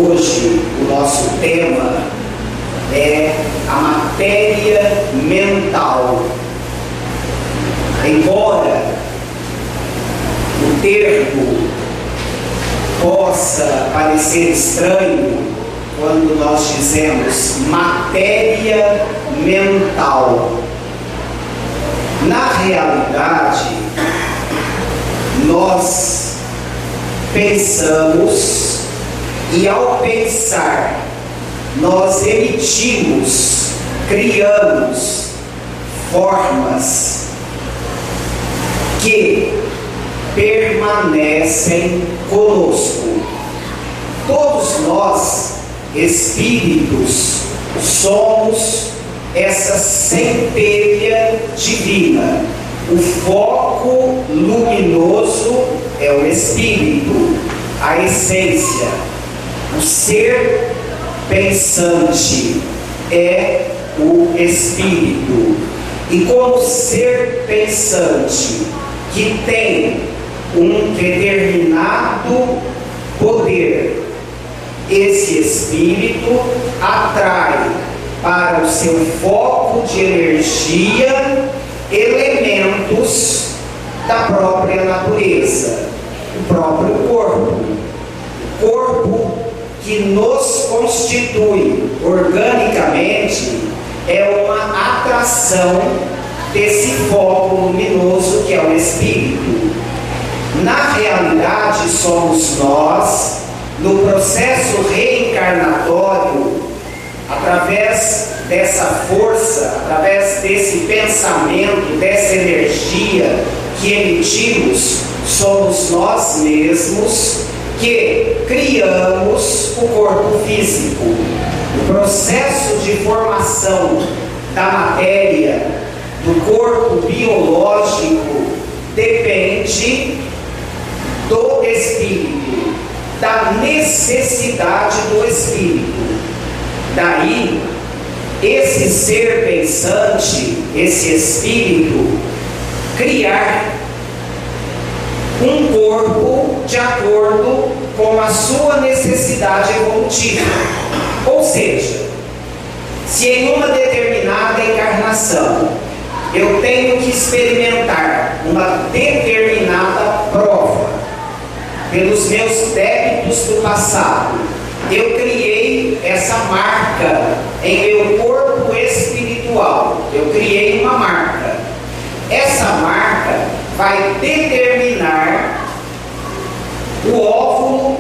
Hoje o nosso tema é a matéria mental. Embora o termo possa parecer estranho quando nós dizemos matéria mental, na realidade nós pensamos e, ao pensar, nós emitimos, criamos formas que permanecem conosco. Todos nós, espíritos, somos essa centelha divina. O foco luminoso é o espírito, a essência. O ser pensante é o espírito. E como ser pensante que tem um determinado poder, esse espírito atrai para o seu foco de energia elementos da própria natureza, o próprio corpo. O corpo que nos constitui organicamente é uma atração desse foco luminoso que é o espírito. Na realidade, somos nós, no processo reencarnatório, através dessa força, através desse pensamento, dessa energia que emitimos, somos nós mesmos que criamos o corpo físico. O processo de formação da matéria, do corpo biológico, depende do espírito, da necessidade do espírito. Daí, esse ser pensante, esse espírito, criar um corpo de acordo com a sua necessidade evolutiva. Ou seja, se em uma determinada encarnação eu tenho que experimentar uma determinada prova pelos meus débitos do passado, eu criei essa marca em meu corpo espiritual, eu criei uma marca. Essa marca vai determinar o óvulo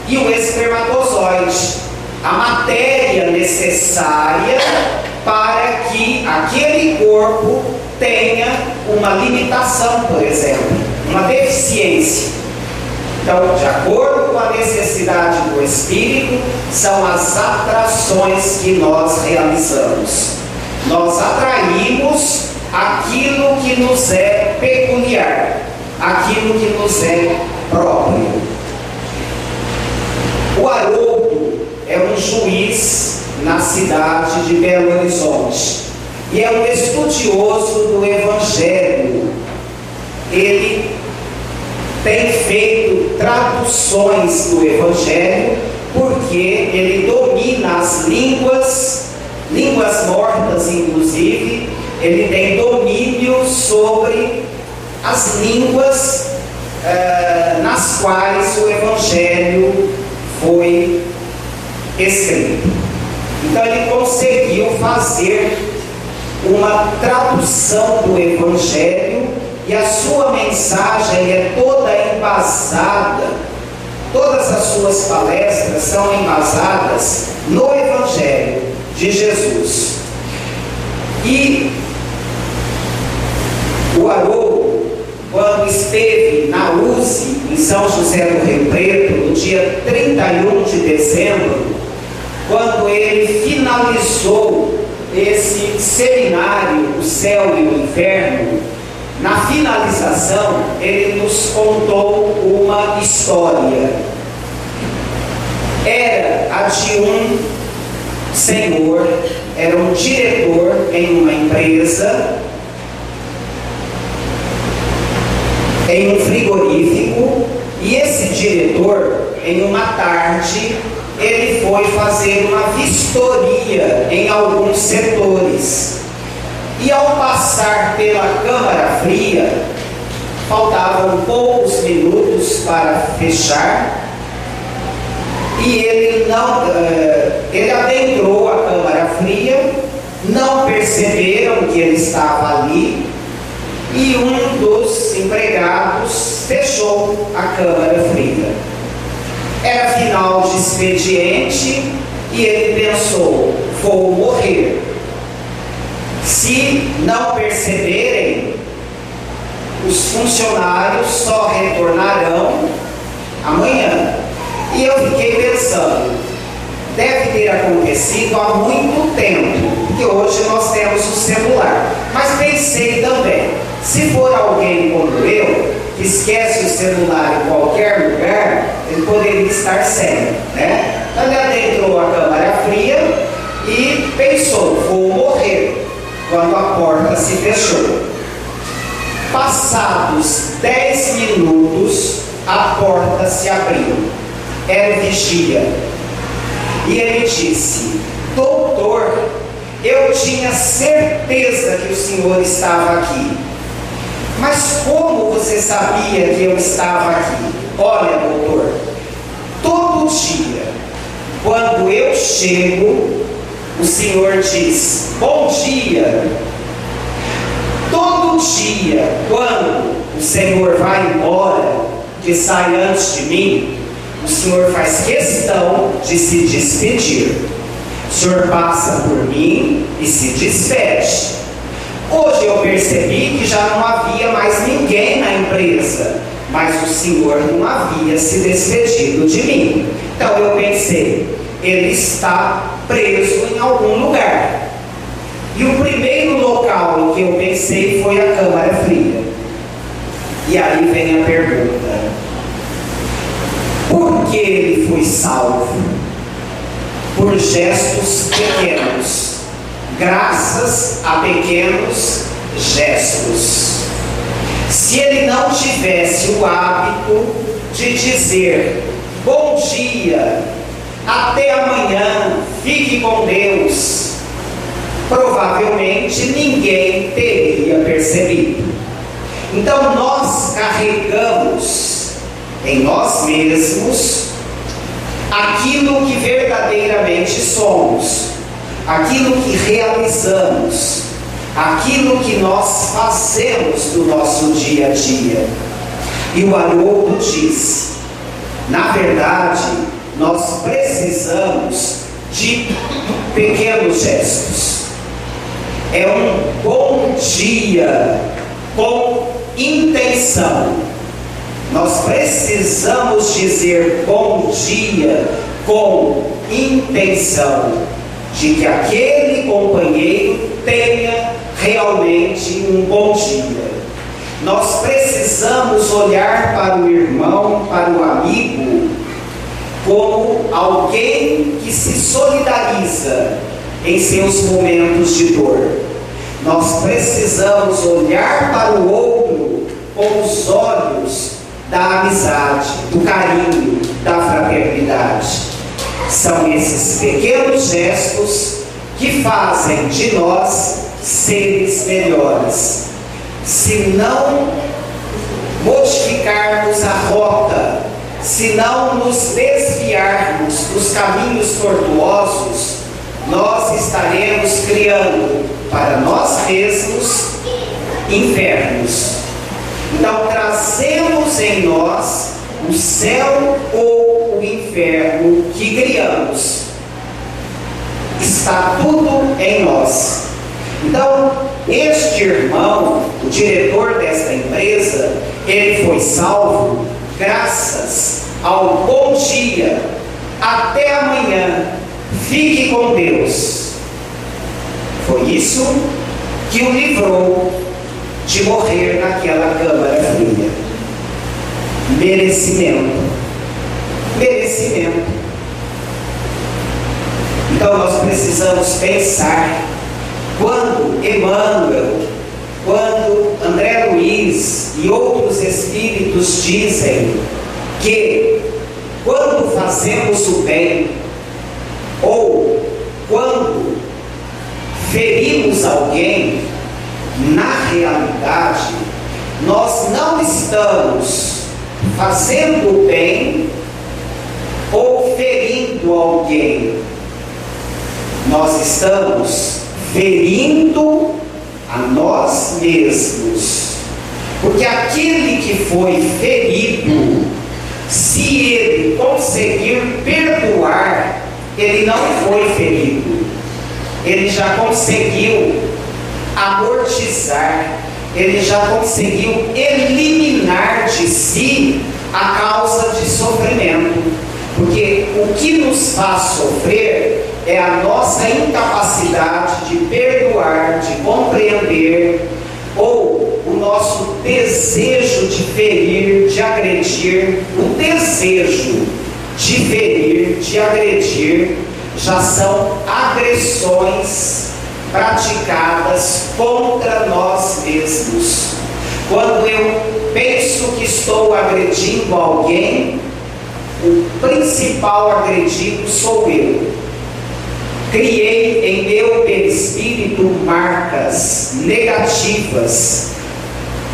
e o espermatozoide, a matéria necessária para que aquele corpo tenha uma limitação, por exemplo, uma deficiência. Então, de acordo com a necessidade do espírito, são as atrações que nós realizamos. Nós atraímos aquilo que nos é peculiar, aquilo que nos é próprio. O Haroldo é um juiz na cidade de Belo Horizonte e é um estudioso do Evangelho. Ele tem feito traduções do Evangelho porque ele domina as línguas mortas, inclusive. Ele tem domínio sobre as línguas nas quais o Evangelho foi escrito. Então ele conseguiu fazer uma tradução do Evangelho e a sua mensagem é toda embasada, todas as suas palestras são embasadas no Evangelho de Jesus. E o Haroldo, quando esteve na USE, em São José do Rio Preto, no dia 31 de dezembro, quando ele finalizou esse seminário, O Céu e o Inferno, na finalização, ele nos contou uma história. Era a de um senhor, era um diretor em uma empresa, em um frigorífico, e esse diretor, em uma tarde, ele foi fazer uma vistoria em alguns setores. E ao passar pela Câmara Fria, faltavam poucos minutos para fechar, e ele adentrou a Câmara Fria, não perceberam que ele estava ali, e um dos empregados fechou a Câmara Fria. Era final de expediente e ele pensou: vou morrer. Se não perceberem, os funcionários só retornarão amanhã. E eu fiquei pensando, deve ter acontecido há muito tempo, porque hoje nós temos o celular. Mas pensei também, se for alguém como eu, que esquece o celular em qualquer lugar, ele poderia estar sem, né? Então ele adentrou a Câmara Fria e pensou: vou morrer, quando a porta se fechou. Passados 10 minutos, a porta se abriu. Era o vigia. E ele disse: doutor, eu tinha certeza que o senhor estava aqui. Mas como você sabia que eu estava aqui? Olha, doutor, todo dia, quando eu chego, o senhor diz: bom dia. Todo dia, quando o senhor vai embora, que sai antes de mim, o senhor faz questão de se despedir. O senhor passa por mim e se despede. Hoje eu percebi que já não havia mais ninguém na empresa, mas o senhor não havia se despedido de mim. Então eu pensei: ele está preso em algum lugar. E o primeiro local em que eu pensei foi a Câmara Fria. E aí vem a pergunta: por que ele foi salvo? Por gestos pequenos, graças a pequenos gestos. Se ele não tivesse o hábito de dizer: bom dia, até amanhã, fique com Deus, provavelmente ninguém teria percebido. Então nós carregamos em nós mesmos aquilo que verdadeiramente somos, aquilo que realizamos, aquilo que nós fazemos do nosso dia a dia. E o Haroldo disse: na verdade, nós precisamos de pequenos gestos. É um bom dia com intenção. Nós precisamos dizer bom dia com intenção de que aquele companheiro tenha realmente um bom dia. Nós precisamos olhar para o irmão, para o amigo, como alguém que se solidariza em seus momentos de dor. Nós precisamos olhar para o outro com os olhos da amizade, do carinho, da fraternidade. São esses pequenos gestos que fazem de nós seres melhores. Se não modificarmos a rota, se não nos desviarmos dos caminhos tortuosos, nós estaremos criando para nós mesmos infernos. Então trazemos em nós o céu ou o inferno que criamos. Está tudo em nós. Então este irmão, o diretor desta empresa, ele foi salvo graças ao bom dia, até amanhã, fique com Deus. Foi isso que o livrou de morrer naquela Câmara Fria. Merecimento. Merecimento. Então nós precisamos pensar, quando Emmanuel, quando André Luiz e outros espíritos dizem que quando fazemos o bem, ou quando ferimos alguém, na realidade, nós não estamos fazendo bem ou ferindo alguém. Nós estamos ferindo a nós mesmos. Porque aquele que foi ferido, se ele conseguir perdoar, ele não foi ferido. Ele já conseguiu amortizar, ele já conseguiu eliminar de si a causa de sofrimento. Porque o que nos faz sofrer é a nossa incapacidade de perdoar, de compreender, ou o nosso desejo de ferir, de agredir. O desejo de ferir, de agredir, já são agressões praticadas contra nós mesmos. Quando eu penso que estou agredindo alguém, o principal agredido sou eu. Criei em meu perispírito marcas negativas,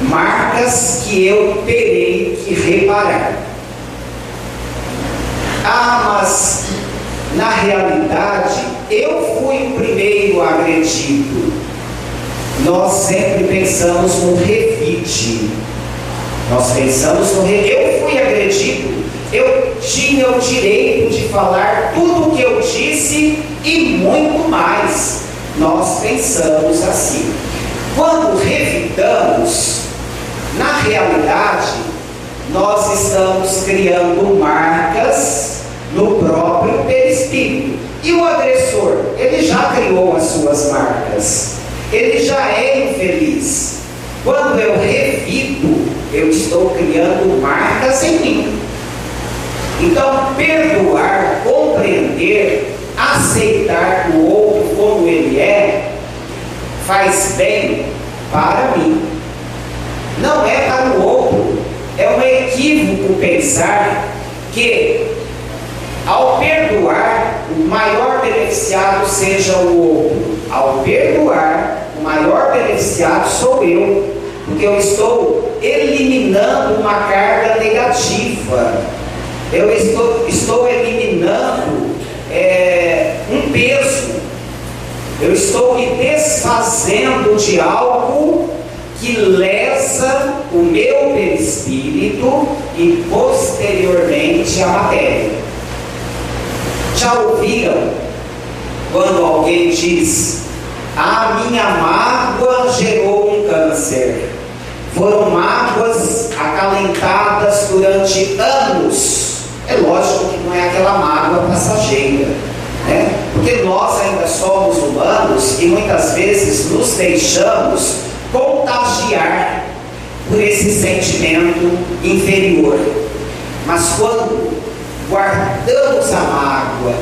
marcas que eu terei que reparar. Mas na realidade eu fui o primeiro agredido. Nós sempre pensamos no revide. Nós pensamos no revide. Eu fui agredido. Eu tinha o direito de falar tudo o que eu disse e muito mais. Nós pensamos assim. Quando revidamos, na realidade, nós estamos criando marcas no próprio perispírito. E o agressor, ele já criou as suas marcas. Ele já é infeliz. Quando eu revido, eu estou criando marcas em mim. Então, perdoar, compreender, aceitar o outro como ele é, faz bem para mim. Não é para o outro. É um equívoco pensar que, ao perdoar, o maior beneficiado seja o outro. Ao perdoar, o maior beneficiado sou eu, porque eu estou eliminando uma carga negativa. Eu estou eliminando um peso. Eu estou me desfazendo de algo que lesa o meu perispírito e posteriormente a matéria. Já ouviram quando alguém diz: a minha mágoa gerou um câncer? Foram mágoas acalentadas durante anos. É lógico que não é aquela mágoa passageira, né? Porque nós ainda somos humanos e muitas vezes nos deixamos contagiar por esse sentimento inferior. Mas quando guardamos a mágoa,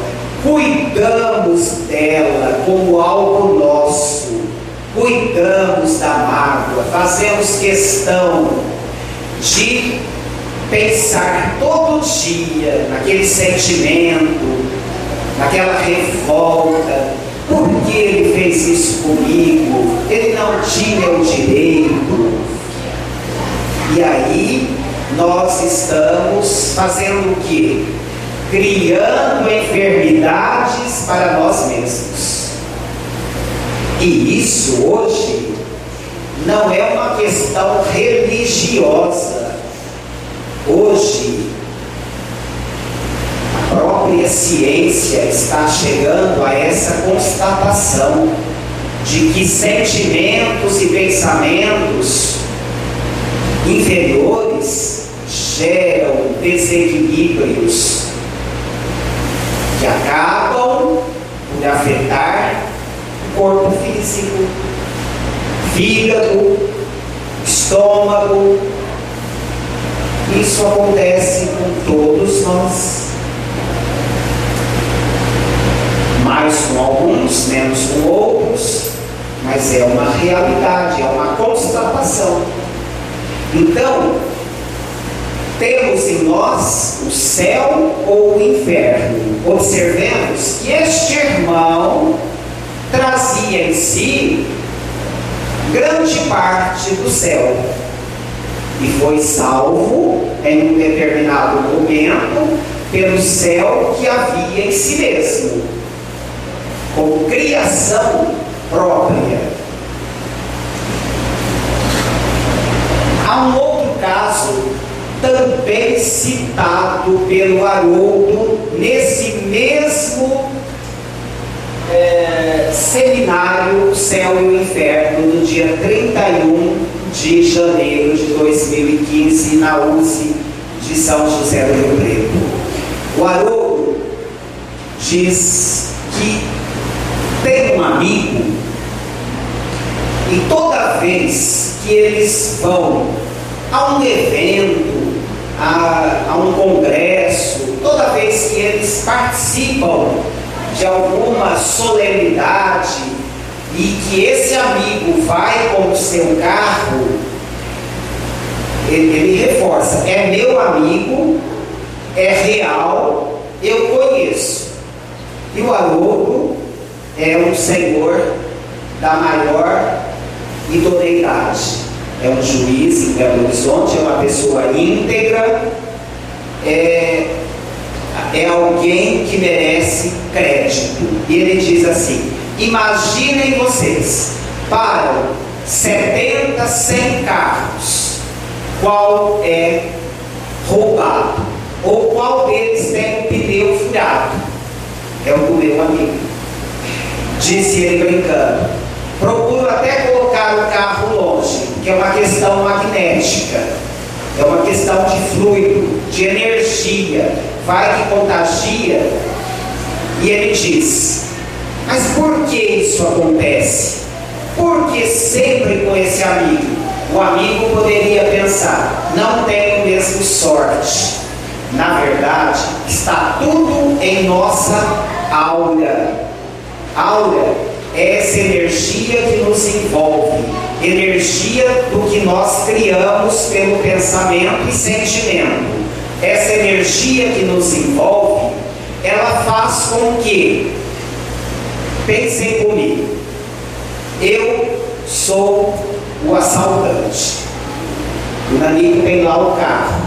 cuidamos dela como algo nosso, cuidamos da mágoa, fazemos questão de pensar todo dia naquele sentimento, naquela revolta. Por que ele fez isso comigo? Ele não tinha o direito. E aí nós estamos fazendo o quê? Criando enfermidades para nós mesmos. E isso hoje não é uma questão religiosa. Hoje, a própria ciência está chegando a essa constatação de que sentimentos e pensamentos inferiores geram desequilíbrios que acabam por afetar o corpo físico, fígado, estômago. Isso acontece com todos nós, mais com alguns, menos com outros, mas é uma realidade, é uma constatação. Então, temos em nós o céu ou o inferno? Observemos que este irmão trazia em si grande parte do céu e foi salvo em um determinado momento pelo céu que havia em si mesmo, com criação própria. Há um outro caso também citado pelo Haroldo nesse mesmo seminário O Céu e o Inferno, no dia 31 de janeiro de 2015, na USE de São José do Rio Preto. O Haroldo diz que tem um amigo e toda vez que eles vão a um evento, a um congresso, toda vez que eles participam de alguma solenidade e que esse amigo vai com o seu carro, ele reforça: é meu amigo, é real, eu conheço. E o Haroldo é um senhor da maior idoneidade, é um juiz em Belo Horizonte, é uma pessoa íntegra, é alguém que merece crédito. E ele diz assim: imaginem vocês, param 70, 100 carros, qual é roubado? Ou qual deles tem um pneu furado? É o do meu amigo. Disse ele brincando: procuro até colocar o carro longe, que é uma questão magnética, é uma questão de fluido, de energia, vai que contagia. E ele diz: mas por que isso acontece? Porque sempre com esse amigo, o amigo poderia pensar: não tenho mesmo sorte. Na verdade, está tudo em nossa aura. Aura é essa energia que nos envolve, energia do que nós criamos pelo pensamento e sentimento. Essa energia que nos envolve, ela faz com que, pensem comigo, eu sou o assaltante, o Nanico tem lá o carro,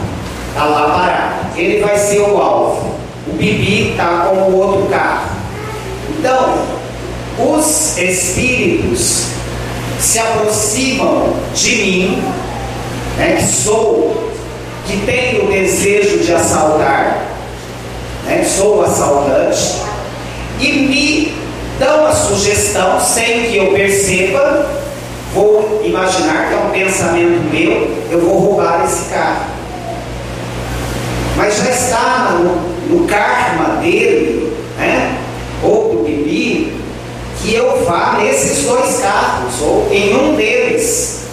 está lá parado, ele vai ser o alvo, o Bibi está com o outro carro. Então, os espíritos se aproximam de mim, que tenho o desejo de assaltar, sou o assaltante, e me dão a sugestão, sem que eu perceba, vou imaginar que é um pensamento meu, eu vou roubar esse carro. Mas já está no karma dele, ou do Bibi, que eu vá nesses dois carros, ou em um deles.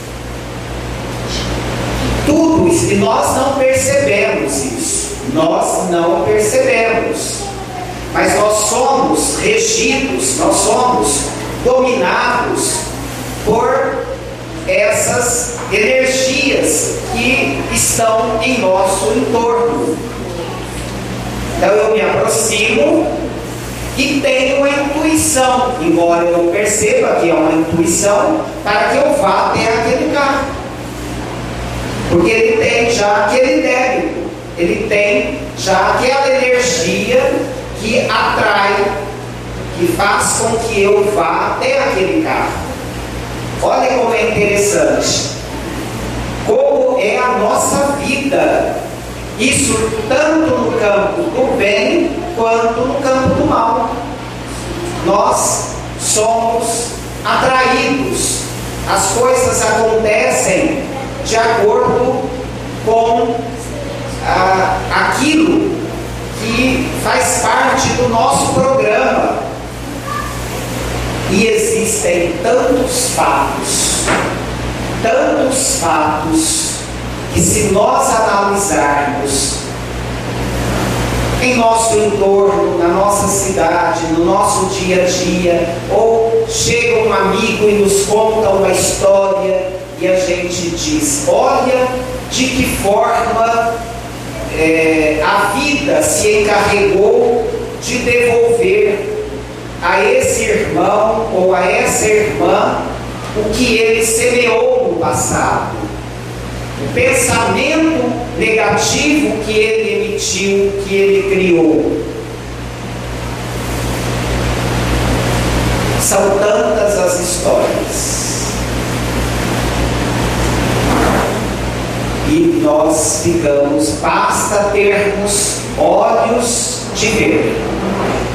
Tudo isso, e nós não percebemos isso, nós não percebemos, mas nós somos regidos, nós somos dominados por essas energias que estão em nosso entorno. Então eu me aproximo e tenho a intuição, embora eu não perceba que é uma intuição, para que eu vá até aquele carro, porque ele tem já aquele débito, ele tem já aquela energia que atrai, que faz com que eu vá até aquele carro. Olha como é interessante, como é a nossa vida, isso tanto no campo do bem quanto no campo do mal. Nós somos atraídos, as coisas acontecem de acordo com aquilo que faz parte do nosso programa. E existem tantos fatos, que se nós analisarmos em nosso entorno, na nossa cidade, no nosso dia a dia, ou chega um amigo e nos conta uma história e a gente diz: olha de que forma a vida se encarregou de devolver a esse irmão ou a essa irmã o que ele semeou no passado. O pensamento negativo que ele emitiu, que ele criou. São tantas as histórias. E nós ficamos, basta termos olhos de ver,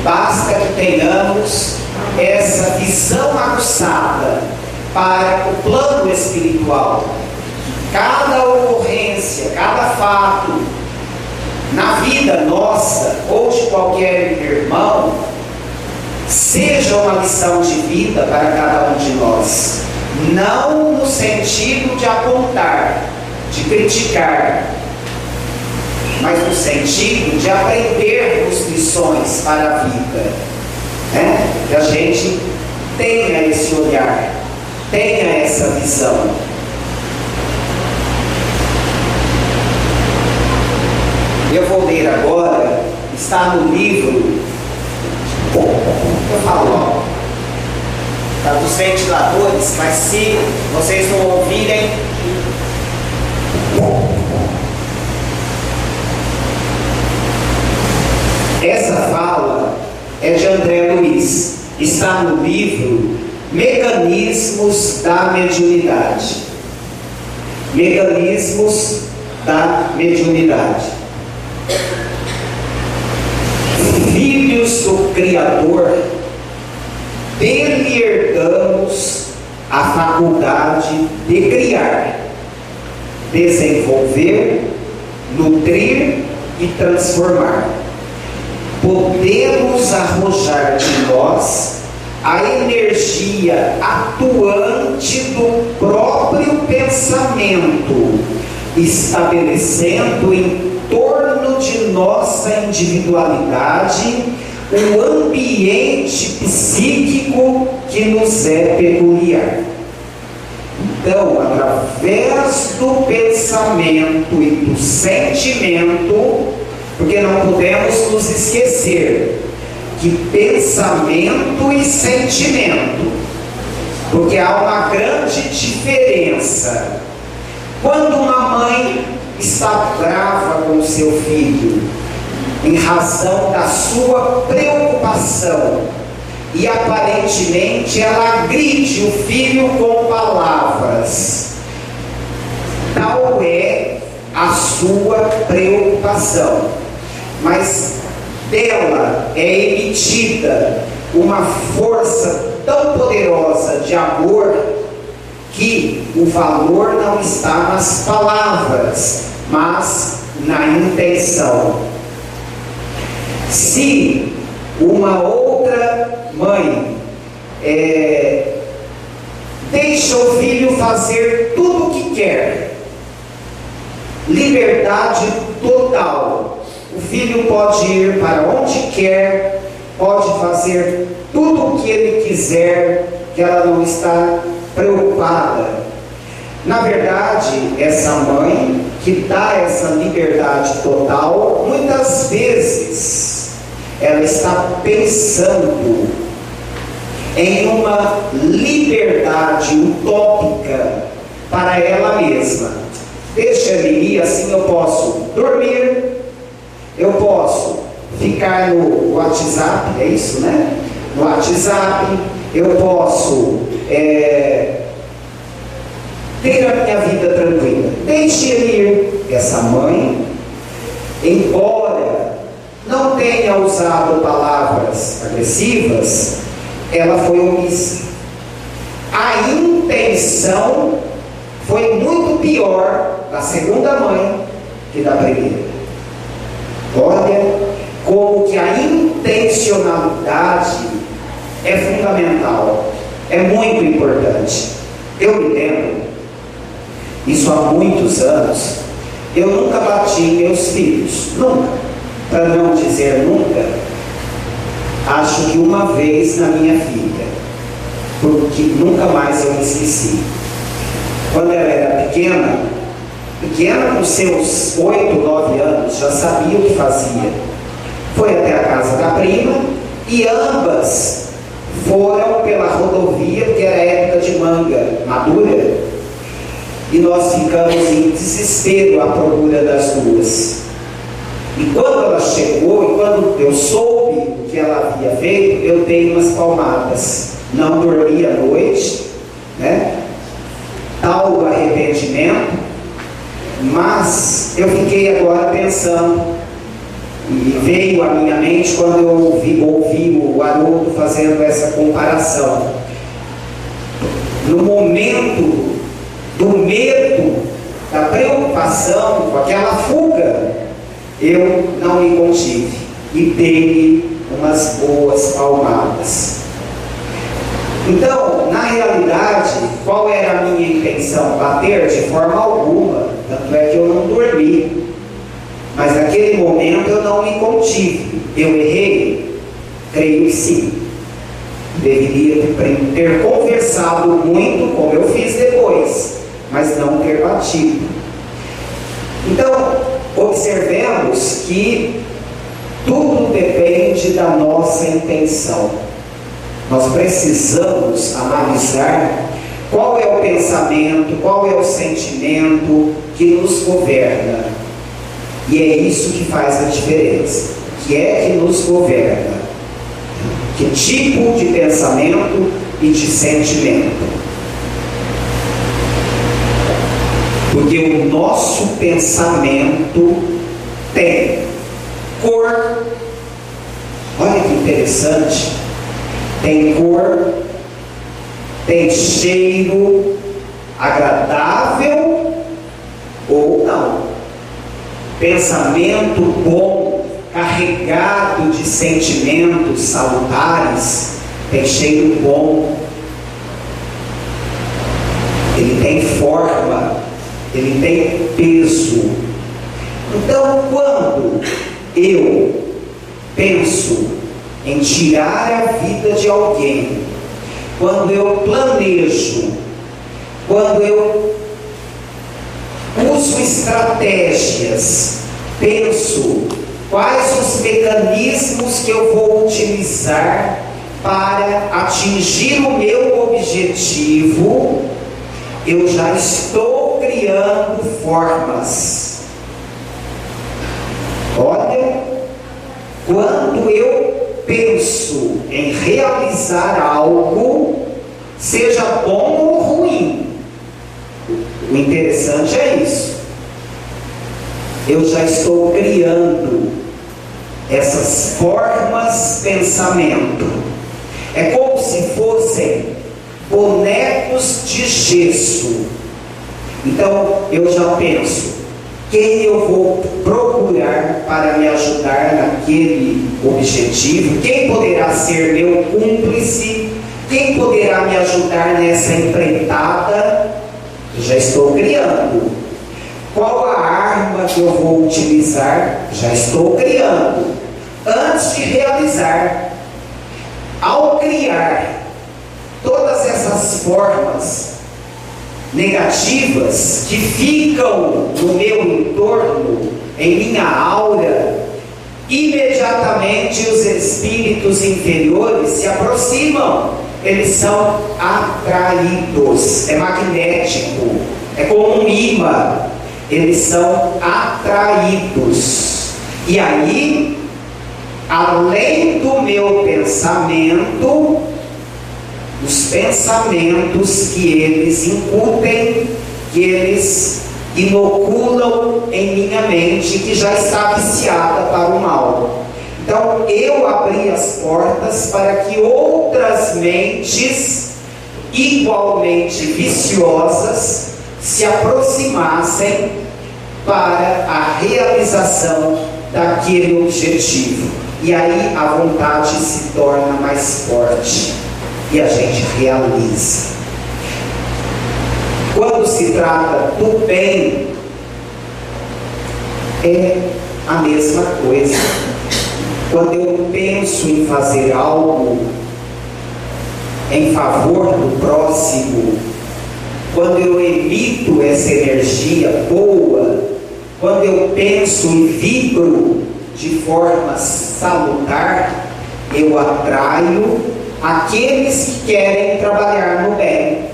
basta que tenhamos essa visão aguçada para o plano espiritual. Cada ocorrência, cada fato na vida nossa ou de qualquer irmão, seja uma lição de vida para cada um de nós, não no sentido de apontar, de criticar, mas no sentido de aprendermos lições para a vida, né? Que a gente tenha esse olhar, tenha essa visão. Eu vou ler agora, está no livro, eu falo logo, está dos ventiladores, mas se vocês não ouvirem, essa fala é de André Luiz, está no livro Mecanismos da Mediunidade. Mecanismos da Mediunidade. Filhos do Criador, dele herdamos a faculdade de criar, desenvolver, nutrir e transformar. Podemos arrojar de nós a energia atuante do próprio pensamento, estabelecendo em torno de nossa individualidade o ambiente psíquico que nos é peculiar. Então, através do pensamento e do sentimento, porque não podemos nos esquecer de pensamento e sentimento, porque há uma grande diferença. Quando uma mãe está brava com seu filho, em razão da sua preocupação, e aparentemente ela agride o filho com palavras, tal é a sua preocupação, mas dela é emitida uma força tão poderosa de amor que o valor não está nas palavras, mas na intenção. Se uma outra mãe deixa o filho fazer tudo o que quer, liberdade total, o filho pode ir para onde quer, pode fazer tudo o que ele quiser, que ela não está preocupada. Na verdade, essa mãe que dá essa liberdade total, muitas vezes ela está pensando em uma liberdade utópica para ela mesma. Deixa ele ir, assim eu posso dormir, eu posso ficar no WhatsApp, é isso, né? No WhatsApp, eu posso ter a minha vida tranquila. Deixe ele ir. Essa mãe, embora não tenha usado palavras agressivas, ela foi omissa. A intenção foi muito pior da segunda mãe que da primeira. Olha como que a intencionalidade é fundamental, é muito importante. Eu me lembro, isso há muitos anos, eu nunca bati em meus filhos, nunca, para não dizer nunca. Acho que uma vez na minha vida, porque nunca mais eu me esqueci. Quando ela era pequena, pequena, com seus 8, 9 anos, já sabia o que fazia. Foi até a casa da prima e ambas foram pela rodovia, que era época de manga madura, e nós ficamos em desespero à procura das duas. E quando ela chegou, e quando eu soube o que ela havia feito, eu dei umas palmadas. Não dormi à noite, né? Tal o arrependimento, mas eu fiquei agora pensando, e veio à minha mente quando eu ouvi o Haroldo fazendo essa comparação. No momento do medo, da preocupação, com aquela fuga, eu não me contive e dei umas boas palmadas. Então, na realidade, qual era a minha intenção? Bater? De forma alguma. Tanto é que eu não dormi. Mas naquele momento eu não me contive. Eu errei? Creio que sim. Deveria ter conversado muito, como eu fiz depois, mas não ter batido. Então, observemos que tudo depende da nossa intenção. Nós precisamos analisar qual é o pensamento, qual é o sentimento que nos governa. E é isso que faz a diferença. O que é que nos governa? Que tipo de pensamento e de sentimento? Porque o nosso pensamento tem cor. Olha que interessante. Tem cor, tem cheiro agradável ou não. Pensamento bom, carregado de sentimentos salutares, tem cheiro bom, ele tem forma, ele tem peso. Então, quando eu penso em tirar a vida de alguém, quando eu planejo, quando eu uso estratégias, penso quais os mecanismos que eu vou utilizar para atingir o meu objetivo, eu já estou criando formas. Olha, quando eu penso em realizar algo, seja bom ou ruim, o interessante é isso. Eu já estou criando essas formas de pensamento. É como se fossem bonecos de gesso. Então eu já penso, quem eu vou procurar para me ajudar naquele objetivo? Quem poderá ser meu cúmplice? Quem poderá me ajudar nessa empreitada? Eu já estou criando. Qual a arma que eu vou utilizar? Já estou criando. Antes de realizar. Ao criar todas essas formas negativas que ficam no meu entorno, em minha aura, imediatamente os espíritos inferiores se aproximam. Eles são atraídos. É magnético, é como um imã. Eles são atraídos. E aí, além do meu pensamento, os pensamentos que eles incutem, que eles inoculam em minha mente, que já está viciada para o mal. Então eu abri as portas para que outras mentes igualmente viciosas se aproximassem para a realização daquele objetivo. E aí a vontade se torna mais forte e a gente realiza. Quando se trata do bem, é a mesma coisa. Quando eu penso em fazer algo em favor do próximo, quando eu emito essa energia boa, quando eu penso e vibro de forma salutar, eu atraio aqueles que querem trabalhar no bem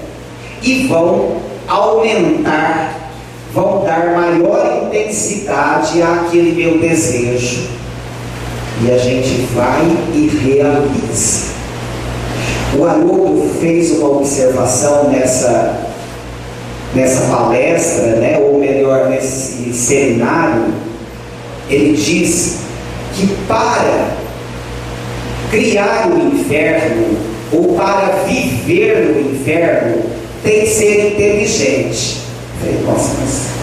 e vão aumentar, vão dar maior intensidade àquele meu desejo. E a gente vai e realiza. O Haroldo fez uma observação nessa palestra, né? Ou melhor, nesse seminário. Ele diz que para criar o inferno, ou para viver no inferno, tem que ser inteligente. Eu falei, nossa, mas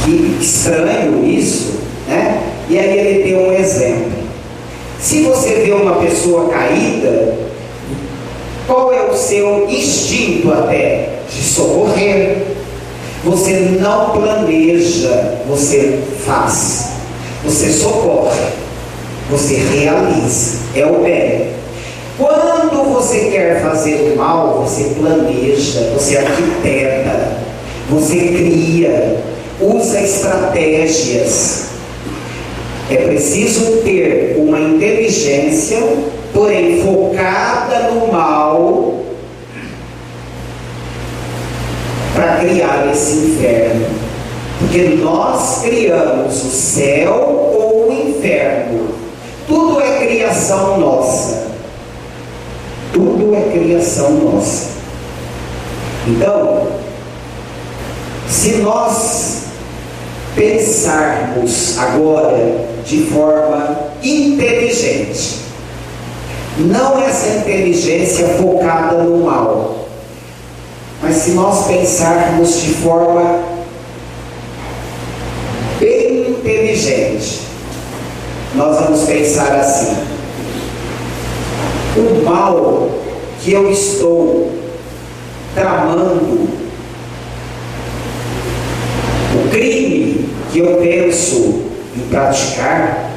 que estranho isso, né? E aí ele deu um exemplo. Se você vê uma pessoa caída, qual é o seu instinto até? De socorrer. Você não planeja, você faz. Você socorre. Você realiza. É o bem. Quando você quer fazer o mal, você planeja, você arquiteta, você cria, usa estratégias. É preciso ter uma inteligência, porém focada no mal, para criar esse inferno. Porque nós criamos o céu ou o inferno. Tudo é criação nossa. Tudo é criação nossa. Então, se nós pensarmos agora de forma inteligente, não essa inteligência focada no mal, mas se nós pensarmos de forma bem inteligente, nós vamos pensar assim: o mal que eu estou tramando, o crime que eu penso em praticar,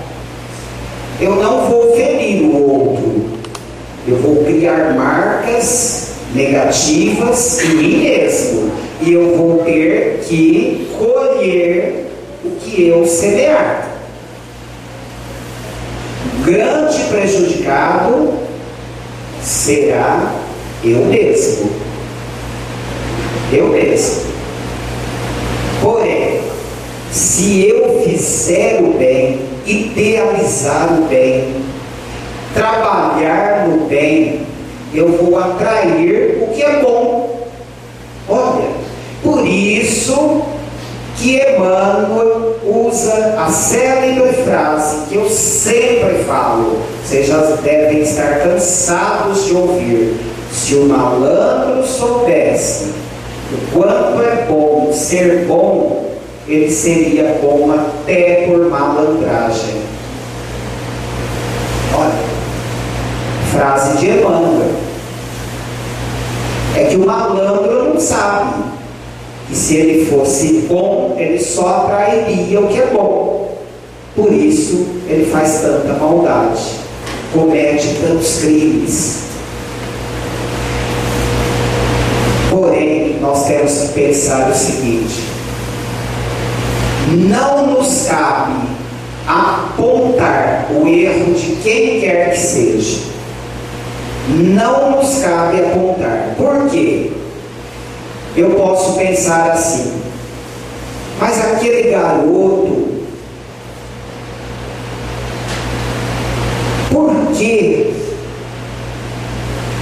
eu não vou ferir o outro, eu vou criar marcas negativas em mim mesmo, e eu vou ter que colher o que eu semear. O grande prejudicado será eu mesmo. Eu mesmo. Porém, se eu fizer o bem, idealizar o bem, trabalhar no bem, eu vou atrair o que é bom. Olha, por isso que Emmanuel usa a célebre frase que eu sempre falo, vocês já devem estar cansados de ouvir: se o malandro soubesse o quanto é bom ser bom, ele seria bom até por malandragem. Olha, frase de Emmanuel. É que o malandro não sabe que se ele fosse bom, ele só atrairia o que é bom. Por isso ele faz tanta maldade, comete tantos crimes. Porém, nós temos que pensar o seguinte: não nos cabe apontar o erro de quem quer que seja. Não nos cabe apontar. Por quê? Eu posso pensar assim: mas aquele garoto, por que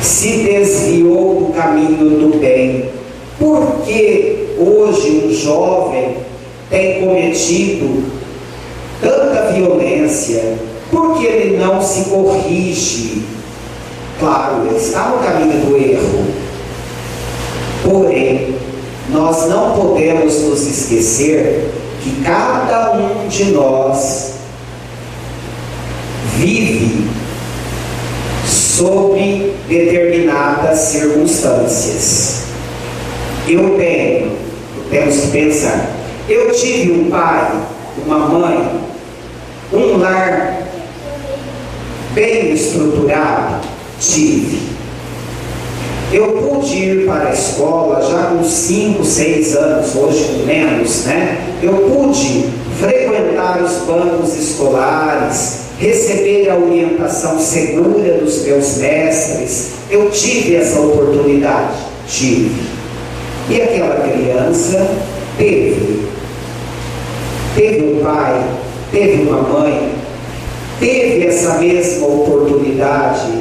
se desviou do caminho do bem? Por que hoje um jovem tem cometido tanta violência? Por que ele não se corrige? Claro, ele está no caminho do erro. Porém, nós não podemos nos esquecer que cada um de nós vive sob determinadas circunstâncias. Temos que pensar, eu tive um pai, uma mãe, um lar bem estruturado? Tive. Eu pude ir para a escola já com 5, 6 anos, hoje com menos, né? Eu pude frequentar os bancos escolares, receber a orientação segura dos meus mestres. Eu tive essa oportunidade, tive. E aquela criança teve um pai, teve uma mãe, teve essa mesma oportunidade,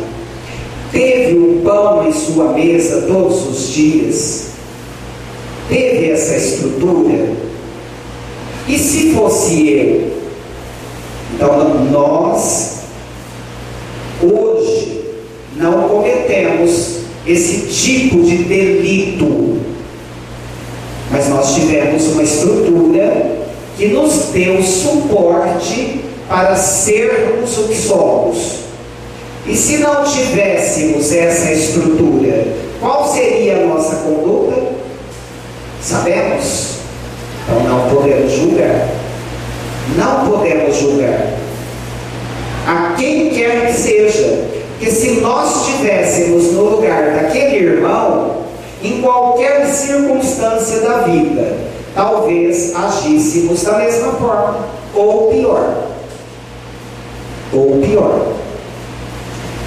teve um pão em sua mesa todos os dias, teve essa estrutura. E se fosse eu? Então nós hoje não cometemos esse tipo de delito, mas nós tivemos uma estrutura que nos deu suporte para sermos o que somos. E se não tivéssemos essa estrutura, qual seria a nossa conduta? Sabemos? Então não podemos julgar. Não podemos julgar a quem quer que seja, que se nós estivéssemos no lugar daquele irmão, em qualquer circunstância da vida, talvez agíssemos da mesma forma, ou pior. Ou pior.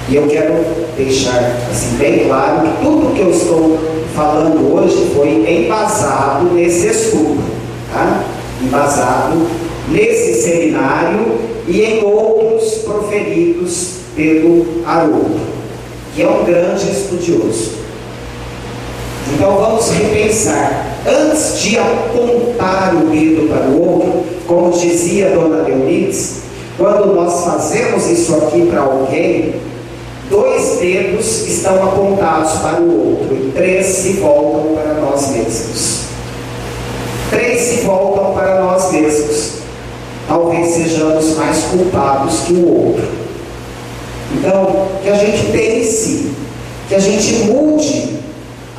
E eu quero deixar assim, bem claro que tudo que eu estou falando hoje foi embasado nesse estudo, tá? Embasado nesse seminário e em outros proferidos pelo Haroldo, que é um grande estudioso. Então vamos repensar, antes de apontar o dedo para o outro, como dizia a dona Leonides, quando nós fazemos isso aqui para alguém, 2 dedos estão apontados para o outro e 3 se voltam para nós mesmos. 3 se voltam para nós mesmos. Talvez sejamos mais culpados que o outro. Então, que a gente pense, que a gente mude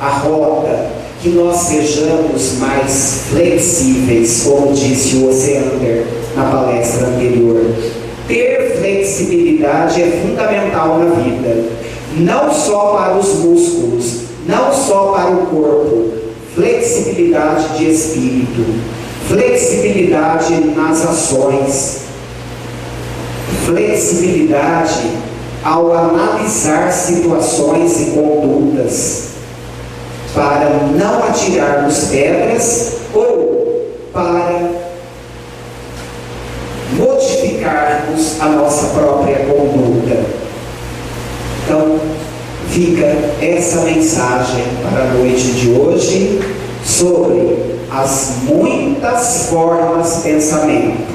a rota, que nós sejamos mais flexíveis, como disse o Oceander na palestra anterior. Ter flexibilidade é fundamental na vida, não só para os músculos, não só para o corpo, flexibilidade de espírito, flexibilidade nas ações, flexibilidade ao analisar situações e condutas, para não atirarmos pedras ou para modificarmos a nossa própria conduta. Então, fica essa mensagem para a noite de hoje sobre as muitas formas de pensamento,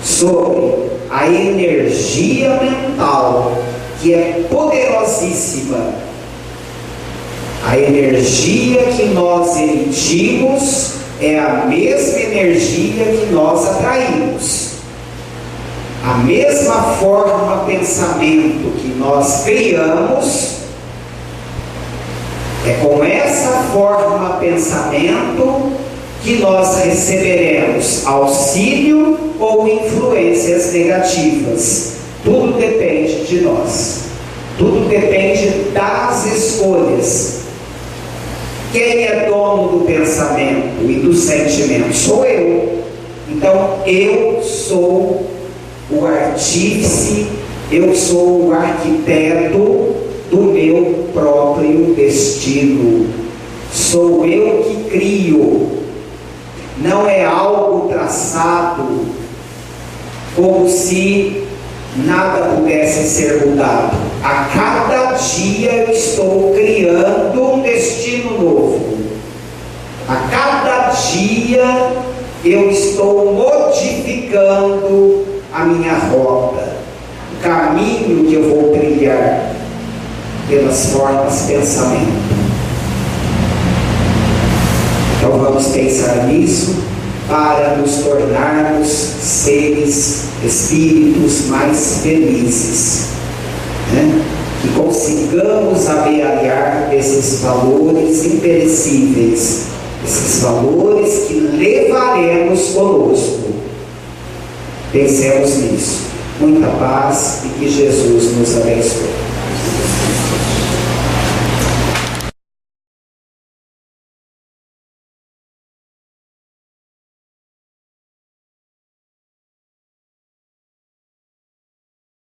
sobre a energia mental, que é poderosíssima. A energia que nós emitimos é a mesma energia que nós atraímos. A mesma forma de pensamento que nós criamos, é com essa forma de pensamento que nós receberemos auxílio ou influências negativas. Tudo depende de nós. Tudo depende das escolhas. Quem é dono do pensamento e do sentimento? Sou eu. Então eu sou o artífice, eu sou o arquiteto do meu próprio destino. Sou eu que crio. Não é algo traçado como se nada pudesse ser mudado. A cada dia eu estou criando um destino novo. A cada dia eu estou modificando a minha rota, o caminho que eu vou trilhar pelas formas de pensamento. Então vamos pensar nisso para nos tornarmos seres, espíritos mais felizes, né? Que consigamos amealhar esses valores imperecíveis, esses valores que levaremos conosco. Pensemos nisso. Muita paz e que Jesus nos abençoe.